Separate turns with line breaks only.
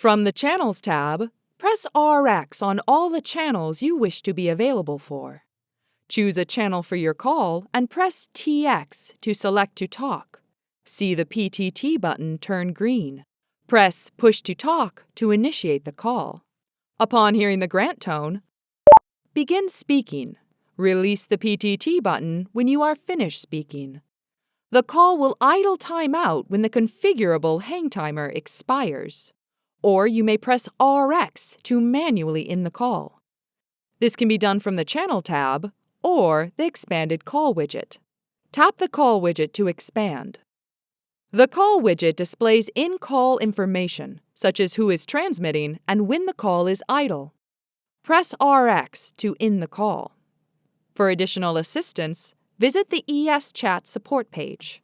From the Channels tab, press RX on all the channels you wish to be available for. Choose a channel for your call and press TX to select to talk. See the PTT button turn green. Press Push to Talk to initiate the call. Upon hearing the grant tone, begin speaking. Release the PTT button when you are finished speaking. The call will idle timeout when the configurable hang timer expires. Or you may press RX to manually end the call. This can be done from the Channel tab or the expanded Call widget. Tap the Call widget to expand. The Call widget displays in-call information, such as who is transmitting and when the call is idle. Press RX to end the call. For additional assistance, visit the ESChat support page.